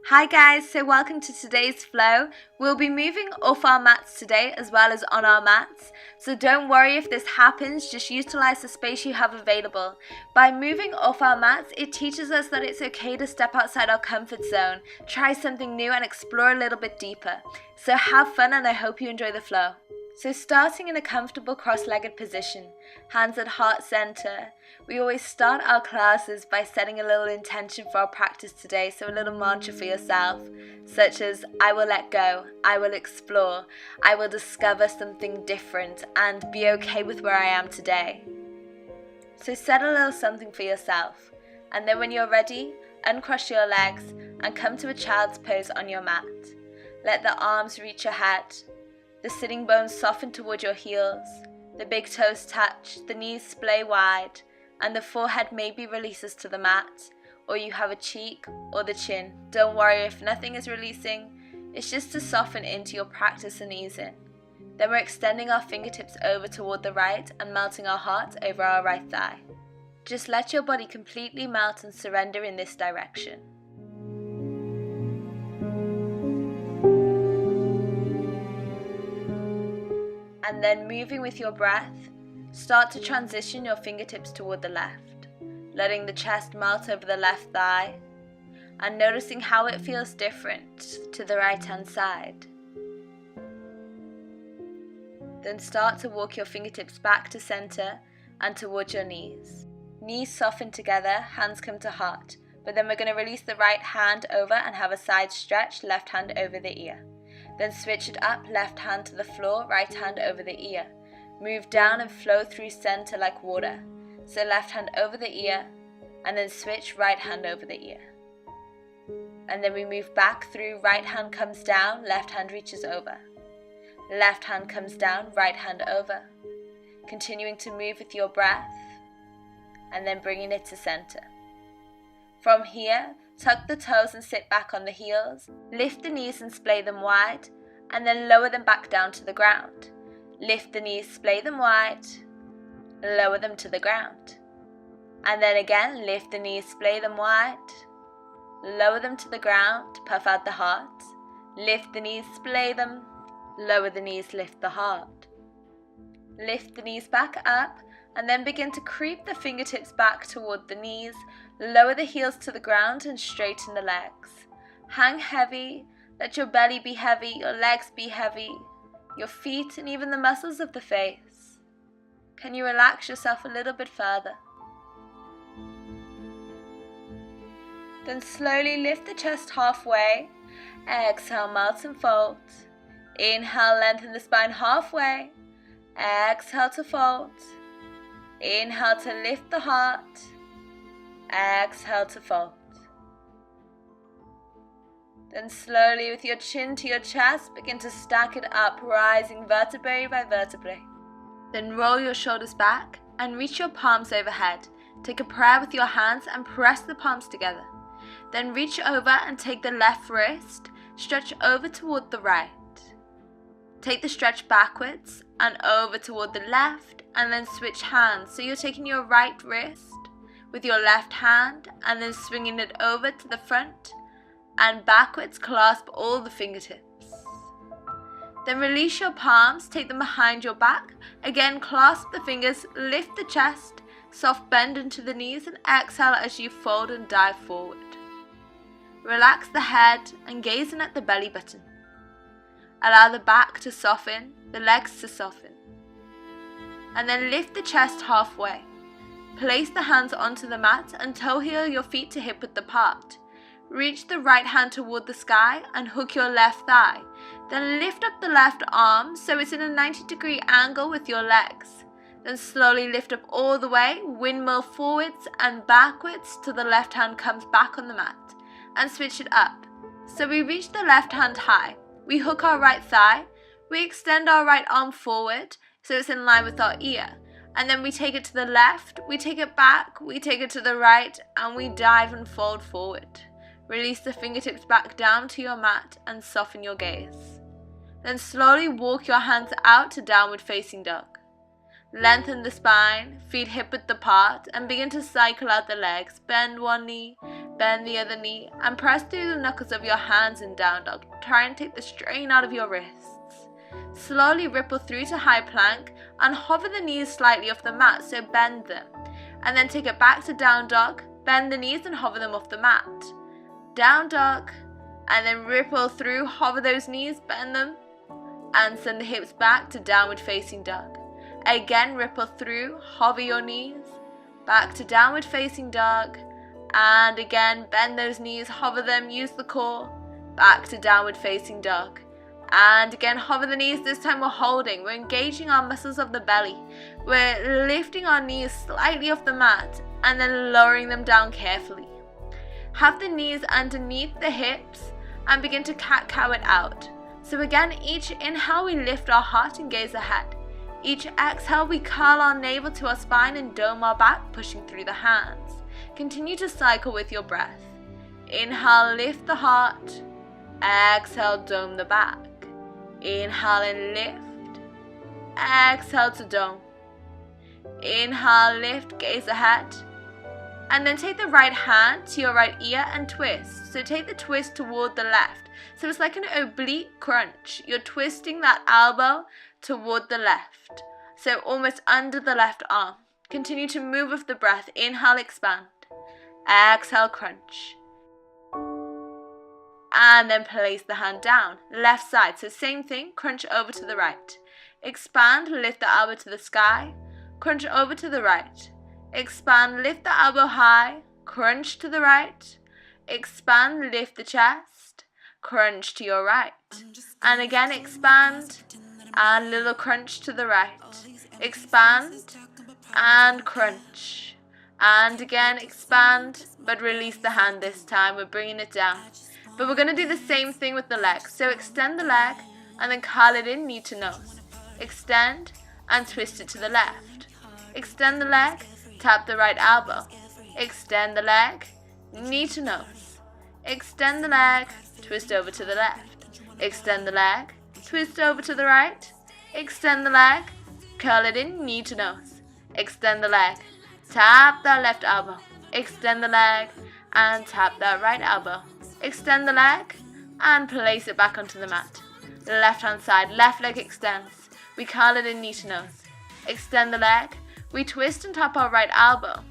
Hi guys, so welcome to today's flow. We'll be moving off our mats today as well as on our mats. So don't worry if this happens, just utilize the space you have available. By moving off our mats, it teaches us that it's okay to step outside our comfort zone, try something new and explore a little bit deeper. So have fun and I hope you enjoy the flow. So starting in a comfortable cross-legged position, hands at heart center. We always start our classes by setting a little intention for our practice today, so a little mantra for yourself, such as I will let go, I will explore, I will discover something different and be okay with where I am today. So set a little something for yourself, and then when you're ready, uncross your legs and come to a child's pose on your mat. Let the arms reach your head. The sitting bones soften toward your heels, the big toes touch, the knees splay wide, and the forehead maybe releases to the mat, or you have a cheek or the chin. Don't worry if nothing is releasing, it's just to soften into your practice and ease in. Then we're extending our fingertips over toward the right and melting our heart over our right thigh. Just let your body completely melt and surrender in this direction. And then moving with your breath, start to transition your fingertips toward the left, letting the chest melt over the left thigh, and noticing how it feels different to the right hand side. Then start to walk your fingertips back to center and towards your knees. Knees soften together, hands come to heart, but then we're going to release the right hand over and have a side stretch, left hand over the ear. Then switch it up, left hand to the floor, right hand over the ear. Move down and flow through center like water. So left hand over the ear, and then switch right hand over the ear. And then we move back through, right hand comes down, left hand reaches over. Left hand comes down, right hand over. Continuing to move with your breath, and then bringing it to center. From here, tuck the toes and sit back on the heels. Lift the knees and splay them wide, and then lower them back down to the ground. Lift the knees, splay them wide, lower them to the ground. And then again, lift the knees, splay them wide, lower them to the ground, puff out the heart. Lift the knees, splay them, lower the knees, lift the heart. Lift the knees back up, and then begin to creep the fingertips back toward the knees. Lower the heels to the ground and straighten the legs. Hang heavy, let your belly be heavy, your legs be heavy, your feet and even the muscles of the face. Can you relax yourself a little bit further? Then slowly lift the chest halfway. Exhale, melt and fold. Inhale, lengthen the spine halfway. Exhale to fold. Inhale to lift the heart. Exhale to fold. Then slowly with your chin to your chest, begin to stack it up, rising vertebrae by vertebrae. Then roll your shoulders back and reach your palms overhead. Take a prayer with your hands and press the palms together. Then reach over and take the left wrist, stretch over toward the right. Take the stretch backwards and over toward the left, and then switch hands. So you're taking your right wrist with your left hand and then swinging it over to the front and backwards, clasp all the fingertips. Then release your palms, take them behind your back. Again, clasp the fingers, lift the chest, soft bend into the knees and exhale as you fold and dive forward. Relax the head and gaze in at the belly button. Allow the back to soften, the legs to soften. And then lift the chest halfway. Place the hands onto the mat and toe heel your feet to hip width apart. Reach the right hand toward the sky and hook your left thigh. Then lift up the left arm so it's in a 90-degree angle with your legs. Then slowly lift up all the way, windmill forwards and backwards till the left hand comes back on the mat. And switch it up. So we reach the left hand high. We hook our right thigh. We extend our right arm forward so it's in line with our ear. And then we take it to the left, we take it back, we take it to the right, and we dive and fold forward. Release the fingertips back down to your mat and soften your gaze. Then slowly walk your hands out to downward facing dog. Lengthen the spine, feet hip width apart, and begin to cycle out the legs. Bend one knee, Bend the other knee and press through the knuckles of your hands in down dog. Try and take the strain out of your wrists. Slowly ripple through to high plank and hover the knees slightly off the mat, so bend them. And then take it back to down dog, bend the knees and hover them off the mat. Down dog, and then ripple through, hover those knees, bend them, and send the hips back to downward facing dog. Again, ripple through, hover your knees, back to downward facing dog, and again, bend those knees, hover them, use the core, back to downward facing dog. And again, hover the knees. This time we're holding. We're engaging our muscles of the belly. We're lifting our knees slightly off the mat and then lowering them down carefully. Have the knees underneath the hips and begin to cat-cow it out. So again, each inhale we lift our heart and gaze ahead. Each exhale we curl our navel to our spine and dome our back, pushing through the hands. Continue to cycle with your breath. Inhale, lift the heart. Exhale, dome the back. Inhale and lift. Exhale to dome. Inhale, lift, gaze ahead. And then take the right hand to your right ear and twist. So take the twist toward the left. So it's like an oblique crunch. You're twisting that elbow toward the left. So almost under the left arm. Continue to move with the breath. Inhale, expand. Exhale, crunch. And then place the hand down, left side. So same thing, crunch over to the right. Expand, lift the elbow to the sky, crunch over to the right. Expand, lift the elbow high, crunch to the right. Expand, lift the chest, crunch to your right. And again, expand, and little crunch to the right. Expand, and crunch. And again, expand, but release the hand this time. We're bringing it down. But we're going to do the same thing with the leg. So extend the leg and then curl it in knee to nose. Extend and twist it to the left. Extend the leg, tap the right elbow. Extend the leg, knee to nose. Extend the leg, twist over to the left. Extend the leg, twist over to the right. Extend the leg, curl it in knee to nose. Extend the leg, tap that left elbow. Extend the leg and tap that right elbow. Extend the leg and place it back onto the mat. Left hand side, left leg extends. We curl it in knee to nose. Extend the leg. We twist and tap our right elbow.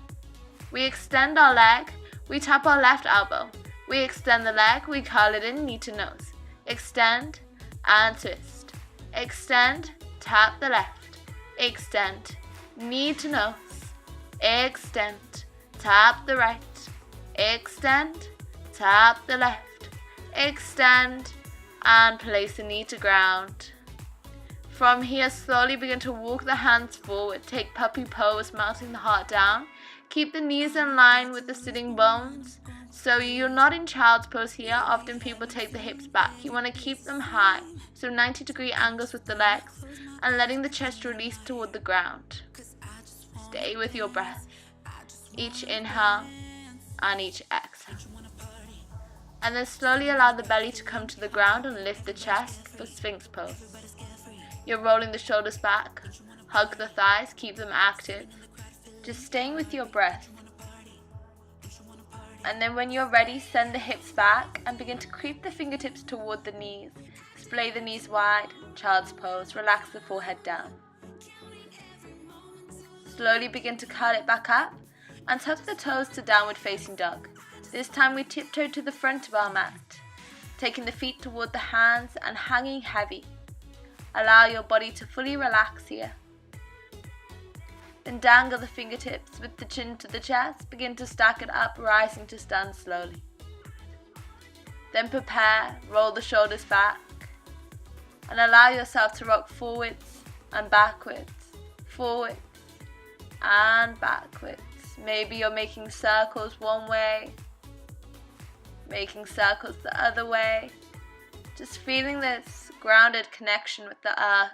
We extend our leg. We tap our left elbow. We extend the leg. We curl it in knee to nose. Extend and twist. Extend, tap the left. Extend, knee to nose. Extend, tap the right. Extend, tap the left, extend, and place the knee to ground. From here, slowly begin to walk the hands forward. Take puppy pose, melting the heart down. Keep the knees in line with the sitting bones. So you're not in child's pose here. Often people take the hips back. You want to keep them high. So 90-degree angles with the legs and letting the chest release toward the ground. Stay with your breath. Each inhale and each exhale. And then slowly allow the belly to come to the ground and lift the chest for Sphinx pose. You're rolling the shoulders back, hug the thighs, keep them active. Just staying with your breath. And then when you're ready, send the hips back and begin to creep the fingertips toward the knees. Splay the knees wide, child's pose, relax the forehead down. Slowly begin to curl it back up and tuck the toes to downward facing dog. This time we tiptoe to the front of our mat, taking the feet toward the hands and hanging heavy. Allow your body to fully relax here. Then dangle the fingertips with the chin to the chest, begin to stack it up, rising to stand slowly. Then prepare, roll the shoulders back, and allow yourself to rock forwards and backwards, forwards and backwards. Maybe you're making circles one way, making circles the other way. Just feeling this grounded connection with the earth.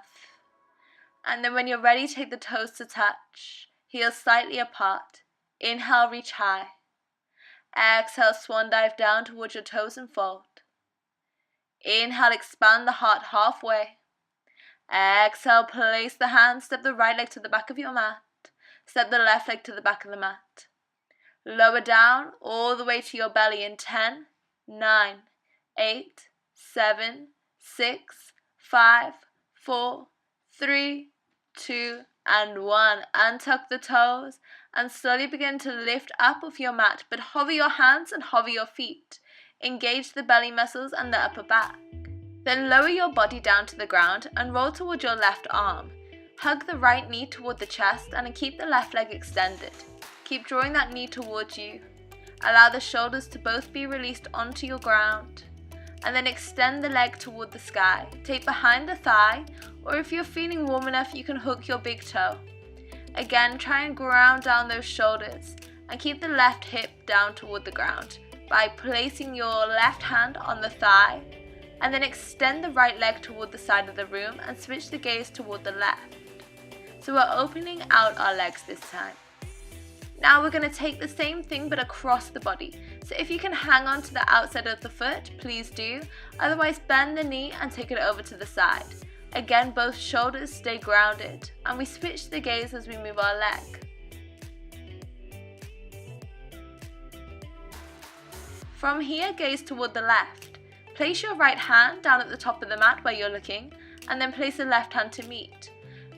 And then when you're ready, take the toes to touch, heels slightly apart. Inhale, reach high. Exhale, swan dive down towards your toes and fold. Inhale, expand the heart halfway. Exhale, place the hands, step the right leg to the back of your mat. Step the left leg to the back of the mat. Lower down all the way to your belly in 10, 9, 8, 7, 6, 5, 4, 3, 2, and 1. Untuck the toes and slowly begin to lift up off your mat, but hover your hands and hover your feet. Engage the belly muscles and the upper back. Then lower your body down to the ground and roll toward your left arm. Hug the right knee toward the chest and keep the left leg extended. Keep drawing that knee towards you. Allow the shoulders to both be released onto your ground. And then extend the leg toward the sky. Take behind the thigh, or if you're feeling warm enough, you can hook your big toe. Again, try and ground down those shoulders and keep the left hip down toward the ground by placing your left hand on the thigh, and then extend the right leg toward the side of the room and switch the gaze toward the left. So we're opening out our legs this time. Now we're going to take the same thing but across the body. So if you can hang on to the outside of the foot, please do. Otherwise, bend the knee and take it over to the side. Again, both shoulders stay grounded, and we switch the gaze as we move our leg. From here, gaze toward the left. Place your right hand down at the top of the mat where you're looking, and then place the left hand to meet.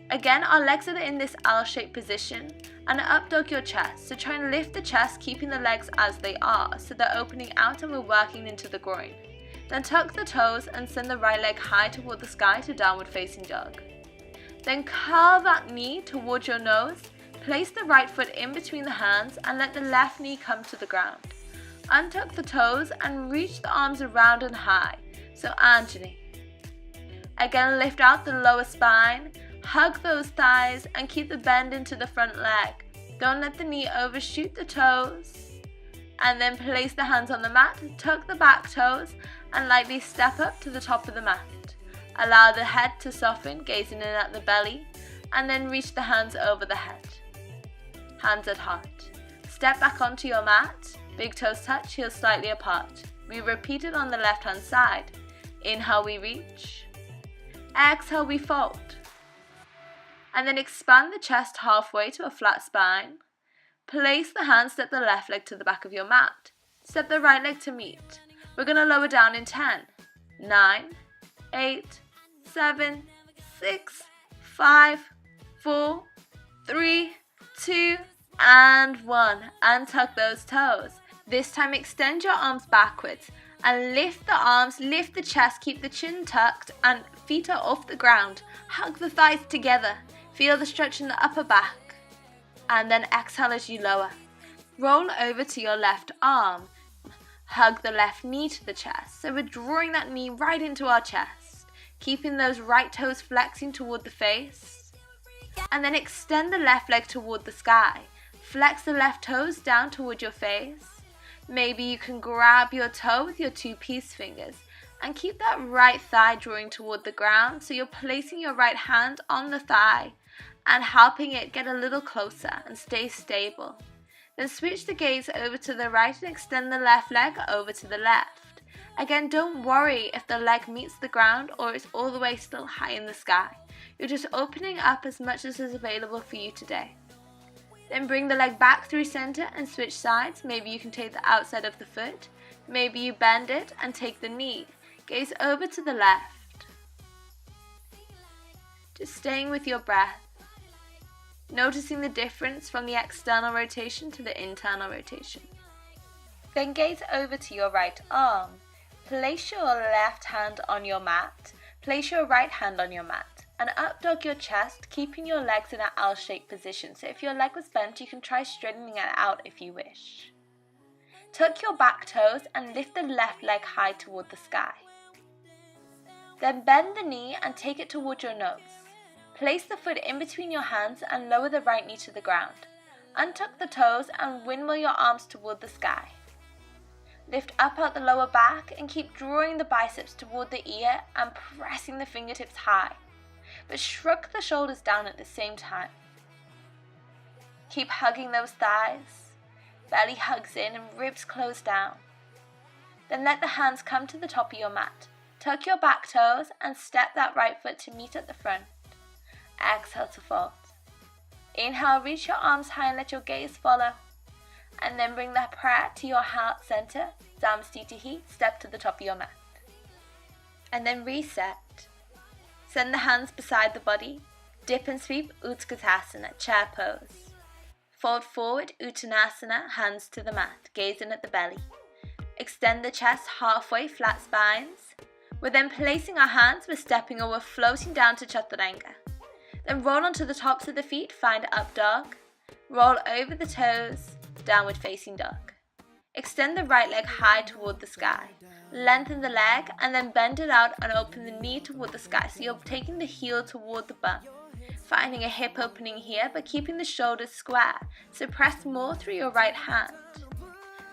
Again, our legs are in this L-shaped position, and up dog your chest. So try and lift the chest, keeping the legs as they are, so they're opening out and we're working into the groin. Then tuck the toes and send the right leg high toward the sky to downward facing dog. Then curl that knee towards your nose, place the right foot in between the hands and let the left knee come to the ground. Untuck the toes and reach the arms around and high, so Anjali. Again, lift out the lower spine, hug those thighs and keep the bend into the front leg. Don't let the knee overshoot the toes. And then place the hands on the mat, tuck the back toes and lightly step up to the top of the mat. Allow the head to soften, gazing in at the belly, and then reach the hands over the head. Hands at heart. Step back onto your mat, big toes touch, heels slightly apart. We repeat it on the left hand side. Inhale, we reach. Exhale, we fold. And then expand the chest halfway to a flat spine. Place the hands, step the left leg to the back of your mat. Step the right leg to meet. We're going to lower down in 10, 9, 8, 7, 6, 5, 4, 3, 2, and 1. Untuck those toes. This time extend your arms backwards and lift the arms, lift the chest, keep the chin tucked and feet are off the ground. Hug the thighs together. Feel the stretch in the upper back. And then exhale as you lower. Roll over to your left arm. Hug the left knee to the chest. So we're drawing that knee right into our chest. Keeping those right toes flexing toward the face. And then extend the left leg toward the sky. Flex the left toes down toward your face. Maybe you can grab your toe with your two peace fingers. And keep that right thigh drawing toward the ground. So you're placing your right hand on the thigh and helping it get a little closer and stay stable. Then switch the gaze over to the right and extend the left leg over to the left. Again, don't worry if the leg meets the ground or it's all the way still high in the sky. You're just opening up as much as is available for you today. Then bring the leg back through center and switch sides. Maybe you can take the outside of the foot. Maybe you bend it and take the knee. Gaze over to the left. Just staying with your breath. Noticing the difference from the external rotation to the internal rotation. Then gaze over to your right arm. Place your left hand on your mat. Place your right hand on your mat. And up dog your chest, keeping your legs in an L-shaped position. So if your leg was bent, you can try straightening it out if you wish. Tuck your back toes and lift the left leg high toward the sky. Then bend the knee and take it toward your nose. Place the foot in between your hands and lower the right knee to the ground. Untuck the toes and windmill your arms toward the sky. Lift up out the lower back and keep drawing the biceps toward the ear and pressing the fingertips high. But shrug the shoulders down at the same time. Keep hugging those thighs. Belly hugs in and ribs close down. Then let the hands come to the top of your mat. Tuck your back toes and step that right foot to meet at the front. Exhale to fold. Inhale, reach your arms high and let your gaze follow. And then bring the prayer to your heart center, Samastitihi, step to the top of your mat. And then reset. Send the hands beside the body, dip and sweep, Utkatasana, chair pose. Fold forward, Uttanasana, hands to the mat, gazing at the belly. Extend the chest halfway, flat spines. We're then placing our hands, we're stepping or we're floating down to Chaturanga. Then roll onto the tops of the feet, find up dog. Roll over the toes, downward facing dog. Extend the right leg high toward the sky. Lengthen the leg and then bend it out and open the knee toward the sky. So you're taking the heel toward the bum. Finding a hip opening here but keeping the shoulders square. So press more through your right hand.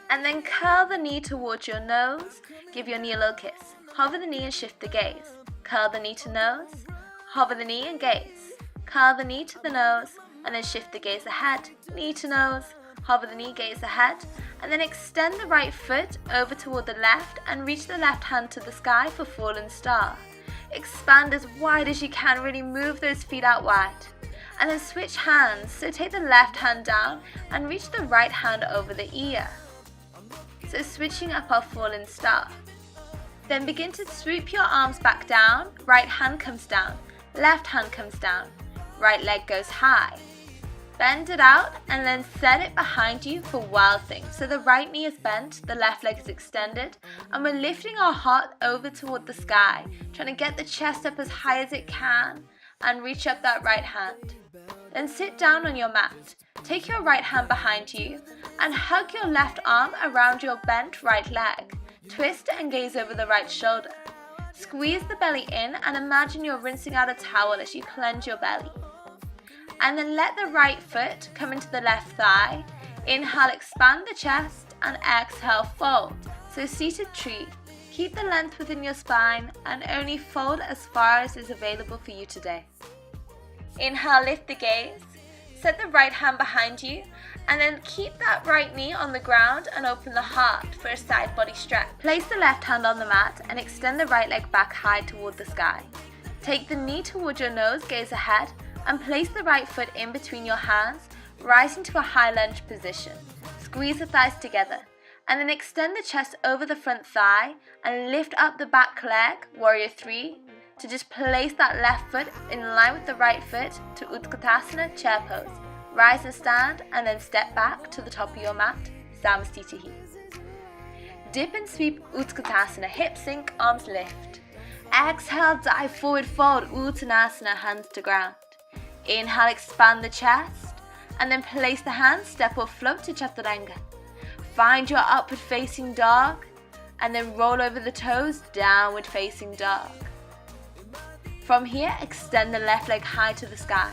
And then curl the knee towards your nose. Give your knee a little kiss. Hover the knee and shift the gaze. Curl the knee to nose. Hover the knee and gaze. Curl the knee to the nose and then shift the gaze ahead. Knee to nose. Hover the knee, gaze ahead. And then extend the right foot over toward the left and reach the left hand to the sky for fallen star. Expand as wide as you can, really move those feet out wide. And then switch hands, so take the left hand down and reach the right hand over the ear. So switching up our fallen star. Then begin to swoop your arms back down, right hand comes down, left hand comes down, right leg goes high. Bend it out and then set it behind you for wild thing. So the right knee is bent, the left leg is extended, and we're lifting our heart over toward the sky, trying to get the chest up as high as it can and reach up that right hand. Then sit down on your mat. Take your right hand behind you and hug your left arm around your bent right leg. Twist and gaze over the right shoulder. Squeeze the belly in and imagine you're rinsing out a towel as you cleanse your belly. And then let the right foot come into the left thigh. Inhale, expand the chest, and exhale, fold. So seated tree. Keep the length within your spine and only fold as far as is available for you today. Inhale, lift the gaze. Set the right hand behind you and then keep that right knee on the ground and open the heart for a side body stretch. Place the left hand on the mat and extend the right leg back high toward the sky. Take the knee toward your nose, gaze ahead, and place the right foot in between your hands, rising to a high lunge position. Squeeze the thighs together, and then extend the chest over the front thigh and lift up the back leg, warrior 3, to just place that left foot in line with the right foot to Utkatasana, chair pose. Rise and stand, and then step back to the top of your mat, Samastitihi. Dip and sweep, Utkatasana, hips sink, arms lift. Exhale, dive forward, fold, Uttanasana, hands to ground. Inhale, expand the chest, and then place the hands, step or float to Chaturanga. Find your upward facing dog, and then roll over the toes, downward facing dog. From here, extend the left leg high to the sky.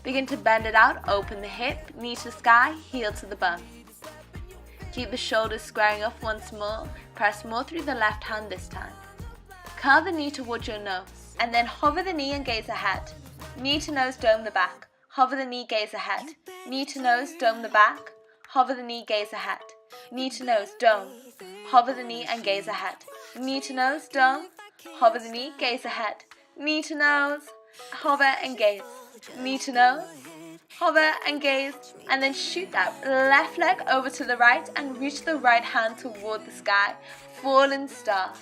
Begin to bend it out, open the hip, knee to the sky, heel to the bum. Keep the shoulders squaring off once more, press more through the left hand this time. Curl the knee towards your nose, and then hover the knee and gaze ahead. Knee to nose, dome the back. Hover the knee, gaze ahead. Knee to nose, dome the back. Hover the knee, gaze ahead. Knee to nose, dome. Hover the knee and gaze ahead. Knee to nose, dome. Hover the knee, gaze ahead. Knee to nose, hover and gaze. Knee to nose, hover and gaze. And then shoot that left leg over to the right and reach the right hand toward the sky. Fallen star.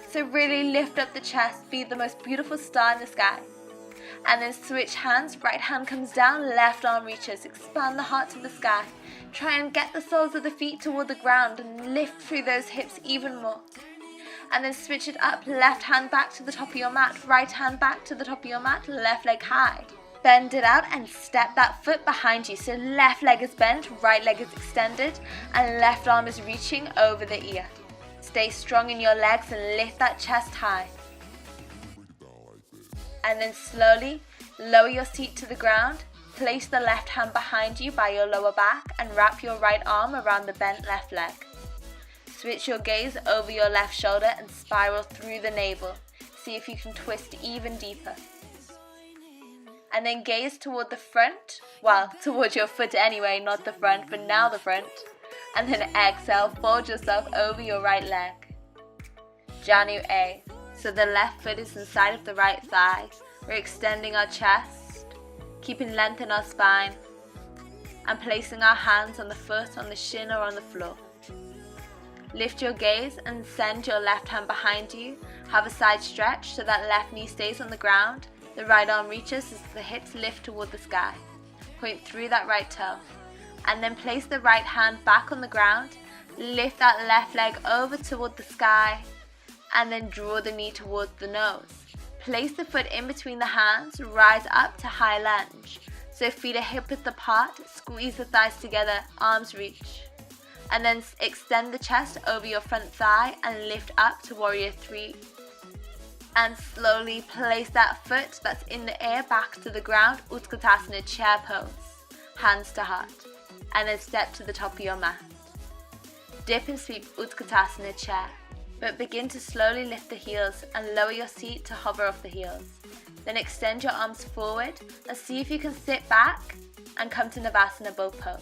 So really lift up the chest, be the most beautiful star in the sky. And then switch hands, right hand comes down, left arm reaches, expand the heart to the sky. Try and get the soles of the feet toward the ground and lift through those hips even more. And then switch it up, left hand back to the top of your mat, right hand back to the top of your mat, left leg high. Bend it out and step that foot behind you. So left leg is bent, right leg is extended, and left arm is reaching over the ear. Stay strong in your legs and lift that chest high. And then slowly lower your seat to the ground, place the left hand behind you by your lower back and wrap your right arm around the bent left leg. Switch your gaze over your left shoulder and spiral through the navel. See if you can twist even deeper. And then gaze toward the front, well, towards your foot anyway, not the front, but now the front. And then exhale, fold yourself over your right leg. Janu A. So the left foot is inside of the right thigh. We're extending our chest, keeping length in our spine. and placing our hands on the foot, on the shin or on the floor. Lift your gaze and send your left hand behind you. Have a side stretch so that left knee stays on the ground. The right arm reaches as the hips lift toward the sky. Point through that right toe. And then place the right hand back on the ground. Lift that left leg over toward the sky. And then draw the knee toward the nose. Place the foot in between the hands. Rise up to high lunge. So feet are hip width apart. Squeeze the thighs together. Arms reach. And then extend the chest over your front thigh and lift up to warrior 3. And slowly place that foot that's in the air back to the ground, Utkatasana chair pose, hands to heart. And then step to the top of your mat. Dip and sweep Utkatasana chair, but begin to slowly lift the heels and lower your seat to hover off the heels. Then extend your arms forward and see if you can sit back and come to Navasana bow pose.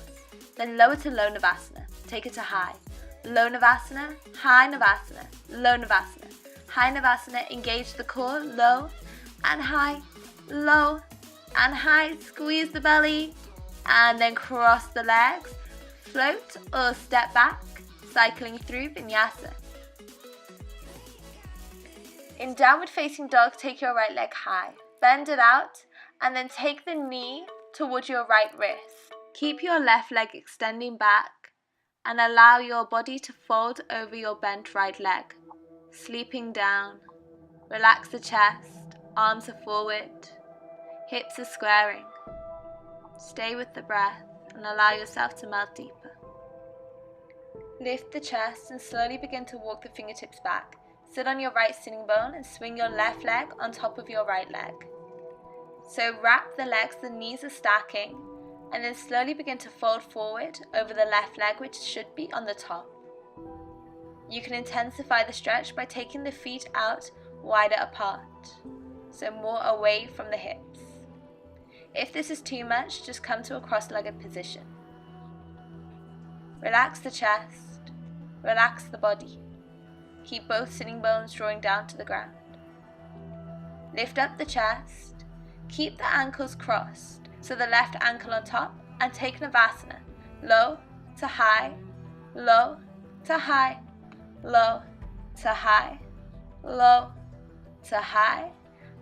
Then lower to low Navasana. Take it to high. Low Navasana, high Navasana, low Navasana. High Navasana, engage the core, low and high, low and high. Squeeze the belly and then cross the legs. Float or step back, cycling through Vinyasa. In downward facing dog, take your right leg high. Bend it out and then take the knee towards your right wrist. Keep your left leg extending back and allow your body to fold over your bent right leg. Sleeping down. Relax the chest, arms are forward, hips are squaring. Stay with the breath and allow yourself to melt deeper. Lift the chest and slowly begin to walk the fingertips back. Sit on your right sitting bone and swing your left leg on top of your right leg. So wrap the legs, the knees are stacking, and then slowly begin to fold forward over the left leg, which should be on the top. You can intensify the stretch by taking the feet out wider apart, so more away from the hips. If this is too much, just come to a cross-legged position. Relax the chest, relax the body. Keep both sitting bones drawing down to the ground. Lift up the chest, keep the ankles crossed, so the left ankle on top, and take Navasana, low to high, low to high, low to high, low to high,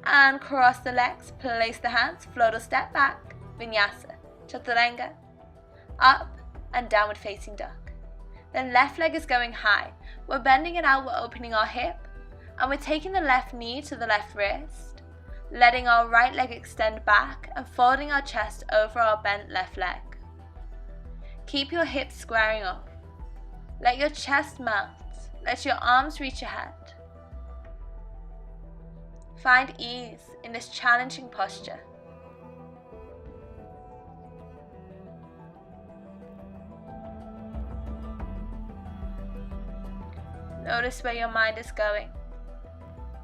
and cross the legs, place the hands, float or step back, Vinyasa, Chaturanga, up and downward facing dog. Then left leg is going high, we're bending it out, we're opening our hip, and we're taking the left knee to the left wrist, letting our right leg extend back and folding our chest over our bent left leg. Keep your hips squaring off. Let your chest melt. Let your arms reach ahead. Find ease in this challenging posture. Notice where your mind is going.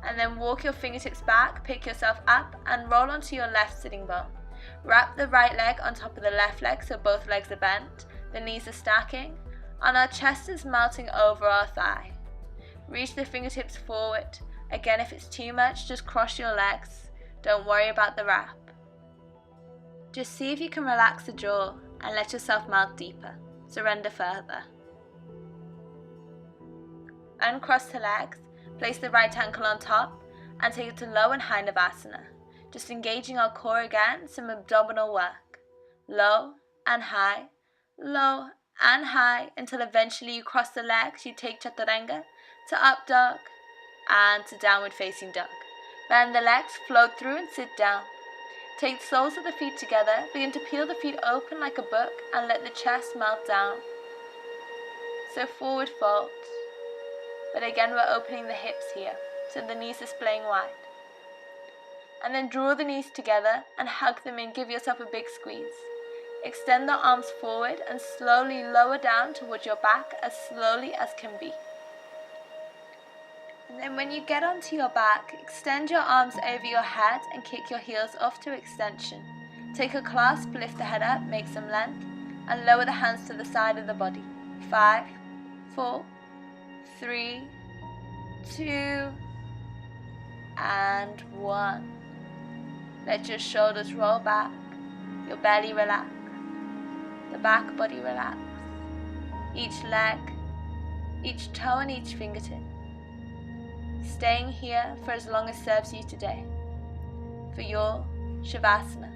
And then walk your fingertips back, pick yourself up and roll onto your left sitting bone. Wrap the right leg on top of the left leg so both legs are bent, the knees are stacking, and our chest is melting over our thigh. Reach the fingertips forward. Again, if it's too much, just cross your legs. Don't worry about the wrap. Just see if you can relax the jaw and let yourself melt deeper. Surrender further. Uncross the legs. Place the right ankle on top and take it to low and high Navasana. Just engaging our core again, some abdominal work. Low and high, low and high, until eventually you cross the legs, you take Chaturanga to up dog and to downward facing dog. Bend the legs, float through and sit down. Take the soles of the feet together, begin to peel the feet open like a book and let the chest melt down. So forward fold. But again, we're opening the hips here, so the knees are splaying wide. And then draw the knees together and hug them in, give yourself a big squeeze. Extend the arms forward and slowly lower down towards your back as slowly as can be. And then when you get onto your back, extend your arms over your head and kick your heels off to extension. Take a clasp, lift the head up, make some length, and lower the hands to the side of the body. 5, 4, 3, 2, and 1. Let your shoulders roll back, your belly relax. the back body relax, each leg, each toe and each fingertip, staying here for as long as serves you today, for your Shavasana.